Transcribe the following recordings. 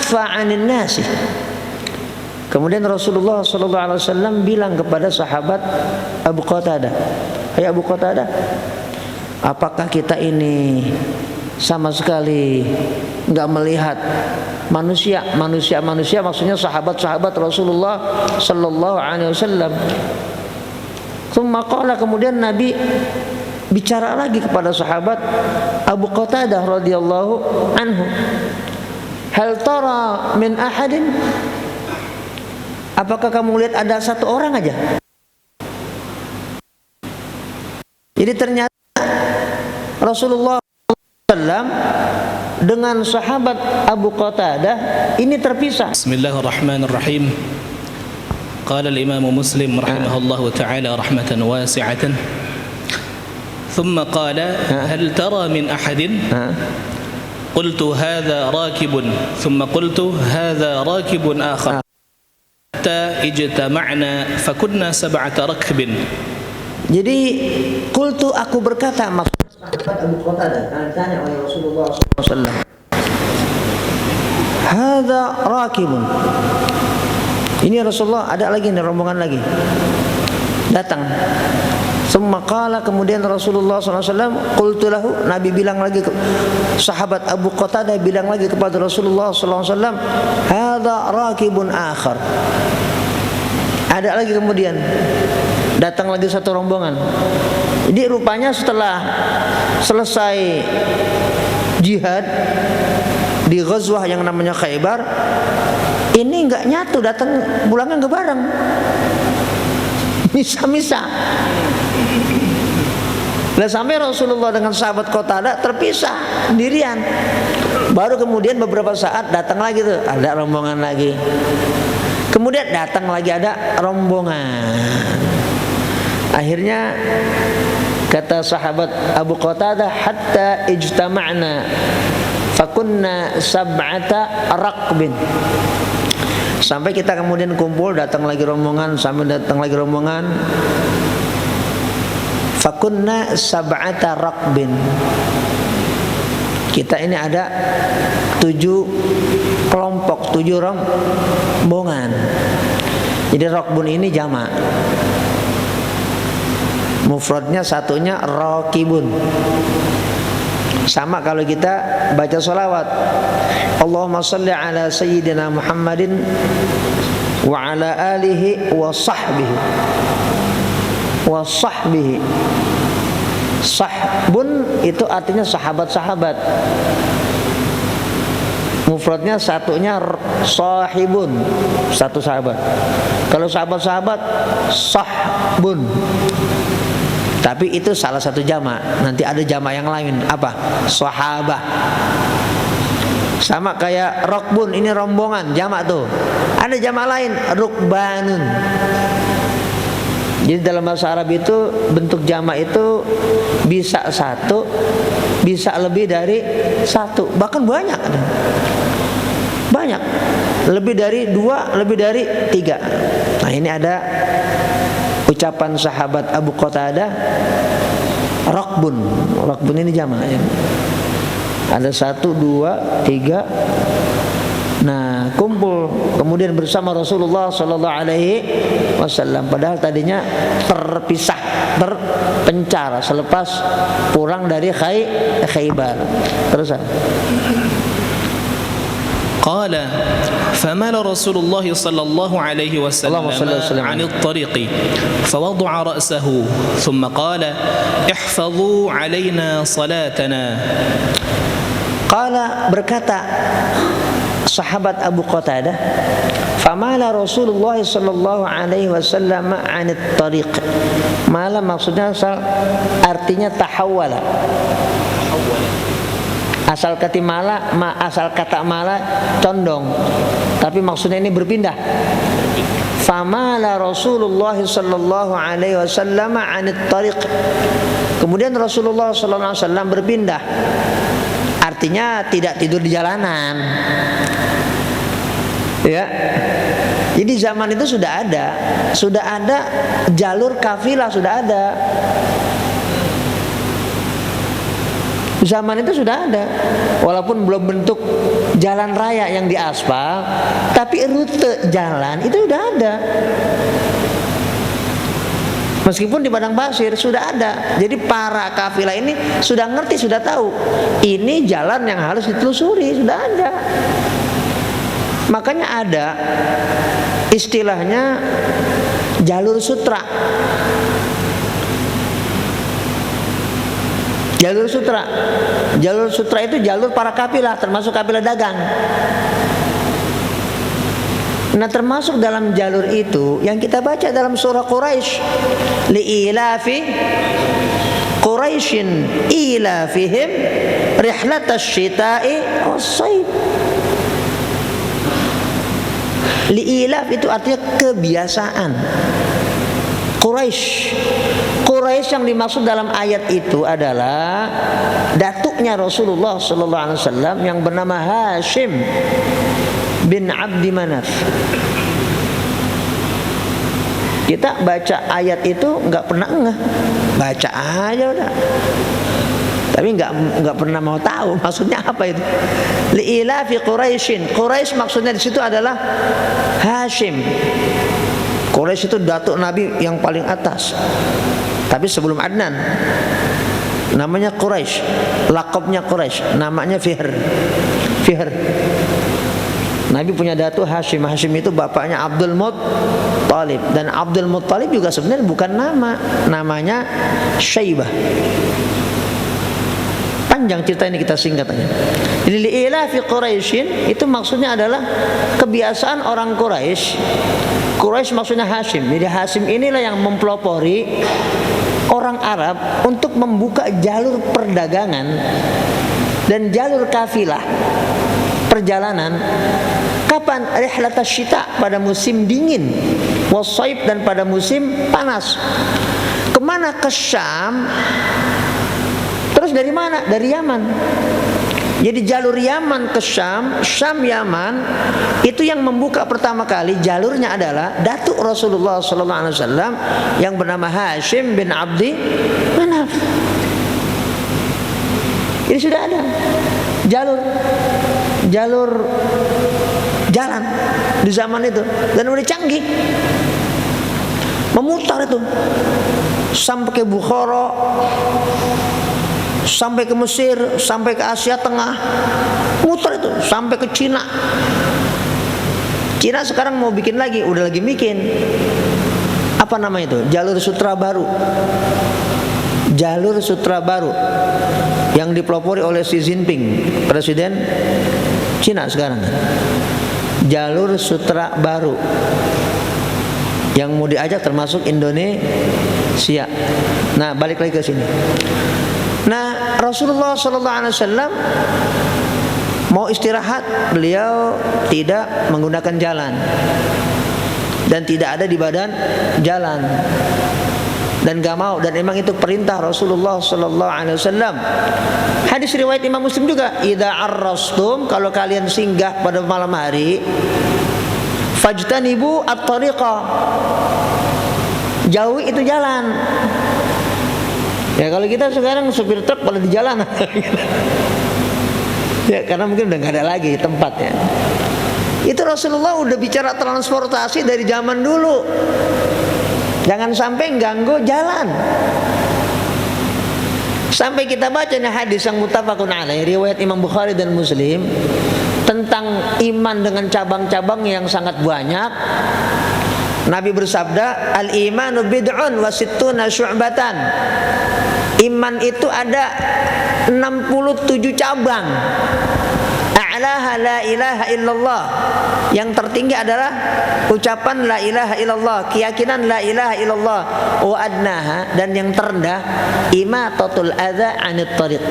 akhfa 'anil nasi. Kemudian Rasulullah sallallahu alaihi wasallam bilang kepada sahabat Abu Qatadah, "Hai Abu Qatadah, apakah kita ini sama sekali enggak melihat manusia maksudnya sahabat-sahabat Rasulullah sallallahu alaihi wasallam?" Tsumma qala, kemudian Nabi bicara lagi kepada sahabat Abu Qatadah radhiyallahu anhu, "Hal tara min ahadin?" Apakah kamu lihat ada satu orang aja? Jadi ternyata Rasulullah SAW dengan sahabat Abu Qatadah ini terpisah. Bismillahirrahmanirrahim. Qala al-Imam Muslim rahimahullahu ta'ala rahmatan wasi'atan. Thumma qala hal tara min ahadin? Qultu hadha rakibun. Thumma qultu hadha rakibun akhar. Hatta ijtama'na fakunna sab'ata rakbin. Jadi qultu, aku berkata, maksudnya sahabat Abu Qatadah ditanya oleh Rasulullah SAW, hadza rakibun. Ini Rasulullah, ada lagi nih rombongan lagi datang. Summa qala, kemudian Rasulullah SAW, qultu lahu, Nabi bilang lagi, sahabat Abu Qatadah bilang lagi kepada Rasulullah SAW, hadza rakibun akhar. Ada lagi kemudian datang lagi satu rombongan. Jadi rupanya setelah selesai jihad di ghazwah yang namanya Khaybar, ini enggak nyatu, datang pulangnya enggak bareng, misa-misa. Lah sampai Rasulullah dengan sahabat Qatadah terpisah sendirian. Baru kemudian beberapa saat datang lagi tuh, ada rombongan lagi. Kemudian datang lagi ada rombongan. Akhirnya kata sahabat Abu Qatadah, hatta ijtama'na fakunna sab'ata raqbin. Sampai kita kemudian kumpul, datang lagi rombongan, sampai datang lagi rombongan. Fakunna sab'ata raqbin. Kita ini ada 7 kelompok, 7 rombongan. Jadi raqbun ini jamak. Mufradnya satunya raqibun. Sama kalau kita baca sholawat, Allahumma shalli ala sayyidina Muhammadin wa ala alihi wa sahbihi wa sahbihi. Sahbun itu artinya sahabat-sahabat. Mufradnya satunya sahibun, satu sahabat. Kalau sahabat-sahabat sahbun. Tapi itu salah satu jamak. Nanti ada jamak yang lain, apa? Sahabah. Sama kayak rokbun, ini rombongan, jamak tuh. Ada jamak lain, rukbanun. Jadi dalam bahasa Arab itu bentuk jamak itu bisa satu, bisa lebih dari satu, bahkan banyak. Banyak, lebih dari 2, lebih dari 3. Nah ini ada ucapan sahabat Abu Qatadah, raqbun. Raqbun ini jamak ya. Ada 1, 2, 3. Nah kumpul kemudian bersama Rasulullah Sallallahu Alaihi Wasallam. Padahal tadinya terpisah, terpencar selepas pulang dari Khaybar. Terus قال فمال رسول الله صلى الله عليه وسلم عن الطريق فوضع رأسه ثم قال احفظوا علينا صلاتنا. قال, berkata sahabat Abu Qatadah, famala Rasulullah sallallahu alaihi wasallam 'anit tariq. Mala maksudnya artinya tahawwala. Asal kata mala condong, tapi maksudnya ini berpindah. Famala Rasulullah sallallahu alaihi wasallam 'anit tariq. Kemudian Rasulullah sallallahu alaihi wasallam berpindah. Artinya tidak tidur di jalanan. Ya. Jadi zaman itu sudah ada jalur kafilah, sudah ada. Zaman itu sudah ada, walaupun belum bentuk jalan raya yang diaspal, tapi rute jalan itu sudah ada. Meskipun di padang pasir sudah ada. Jadi para kafilah ini sudah ngerti, sudah tahu ini jalan yang harus ditelusuri, sudah ada. Makanya ada istilahnya jalur sutra. Jalur sutra. Jalur sutra itu jalur para kafilah, termasuk kafilah dagang. Nah, termasuk dalam jalur itu yang kita baca dalam surah Quraisy, li'ilafi Quraisyin ilafihim rihlatasy syita'i was-shaib. Li'ilaf itu artinya kebiasaan. Quraisy yang dimaksud dalam ayat itu adalah datuknya Rasulullah sallallahu alaihi wasallam yang bernama Hashim bin Abdi Manaf. Kita baca ayat itu nggak pernah ngeh, baca aja udah. Tapi nggak pernah mau tahu maksudnya apa itu. Li'ilafi Quraisyin. Quraisy maksudnya di situ adalah Hashim. Quraisy itu datuk Nabi yang paling atas. Tapi sebelum Adnan, namanya Quraisy, lakabnya Quraisy, namanya Fihr. Nabi punya datuk Hashim. Hashim itu bapaknya Abdul Muttalib, dan Abdul Muttalib juga sebenarnya bukan namanya Syaibah. Panjang cerita ini, kita singkat aja. Jadi li'ilafi Quraisyin itu maksudnya adalah kebiasaan orang Quraisy. Quraisy maksudnya Hashim. Jadi Hashim inilah yang mempelopori orang Arab untuk membuka jalur perdagangan dan jalur kafilah perjalanan. Kapan? Rihlatasy syita, pada musim dingin, was-shaib, dan pada musim panas. Kemana? Ke Syam. Terus dari mana? Dari Yaman. Jadi jalur Yaman ke Syam, Syam Yaman, itu yang membuka pertama kali jalurnya adalah datuk Rasulullah sallallahu alaihi wasallam yang bernama Hashim bin Abdi Manaf. Ini sudah ada jalur jalan di zaman itu, dan udah canggih, memutar itu sampai ke Bukhara, sampai ke Mesir, sampai ke Asia Tengah, muter itu sampai ke Cina. Cina sekarang mau bikin lagi, udah lagi bikin. Apa nama itu? Jalur sutra baru. Jalur sutra baru yang dipelopori oleh Xi Jinping, presiden Cina sekarang. Jalur sutra baru yang mau diajak termasuk Indonesia. Nah, balik lagi ke sini. Nah, Rasulullah SAW mau istirahat, beliau tidak menggunakan jalan dan tidak ada di badan jalan, dan gak mau, dan memang itu perintah Rasulullah SAW. Hadis riwayat Imam Muslim juga, idza arrastum, kalau kalian singgah pada malam hari, fajtanibu at-tariqah, jauhi itu jalan. Ya kalau kita sekarang supir truk pada di jalan ya, karena mungkin udah gak ada lagi tempatnya. Itu Rasulullah udah bicara transportasi dari zaman dulu. Jangan sampai ganggu jalan. Sampai kita baca nih hadis yang muttafaqun alaih, riwayat Imam Bukhari dan Muslim, tentang iman dengan cabang-cabang yang sangat banyak. Nabi bersabda, al-imanu bid'un wa sittuna syu'batan. Iman itu ada 67 cabang. A'laha la ilaha illallah. Yang tertinggi adalah ucapan la ilaha illallah, keyakinan la ilaha illallah. Wa adnaha, dan yang terendah imatatul adza 'anit thariq,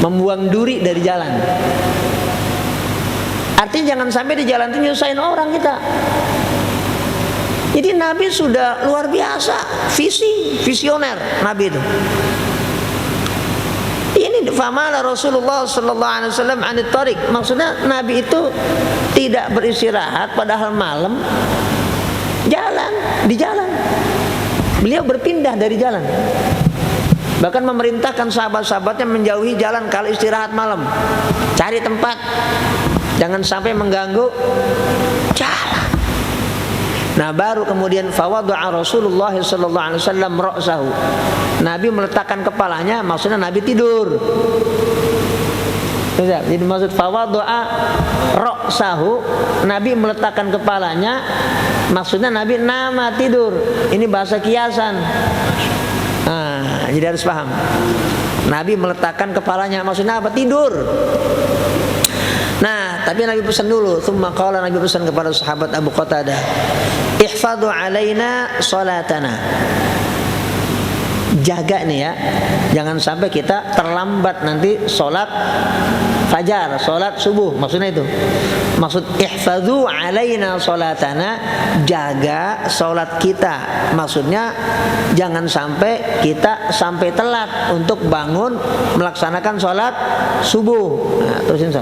membuang duri dari jalan. Artinya jangan sampai di jalan itu nyusahin orang kita. Jadi Nabi sudah luar biasa, visioner Nabi itu. Ini famala Rasulullah sallallahu alaihi wasallam 'anit thariq. Maksudnya Nabi itu tidak beristirahat padahal malam, di jalan. Beliau berpindah dari jalan. Bahkan memerintahkan sahabat-sahabatnya menjauhi jalan kalau istirahat malam. Cari tempat, jangan sampai mengganggu jalan. Nah, baru kemudian fawadha'a Rasulullah sallallahu alaihi wasallam ra'sahu. Nabi meletakkan kepalanya, maksudnya Nabi tidur. Jadi maksud fawadha'a ra'sahu, Nabi meletakkan kepalanya, maksudnya Nabi nama tidur. Ini bahasa kiasan. Jadi harus paham. Nabi meletakkan kepalanya, maksudnya apa? Tidur. Nah, tapi Nabi pesan dulu. Tsumma qala, Nabi pesan kepada sahabat Abu Qatadah, ihfadhu alaina salatana. Jaga nih ya, jangan sampai kita terlambat nanti sholat fajar, sholat subuh. Maksudnya itu, maksud ihfadhu alaina sholatana, jaga sholat kita. Maksudnya jangan sampai kita sampai telat untuk bangun melaksanakan sholat subuh. Nah, terusin.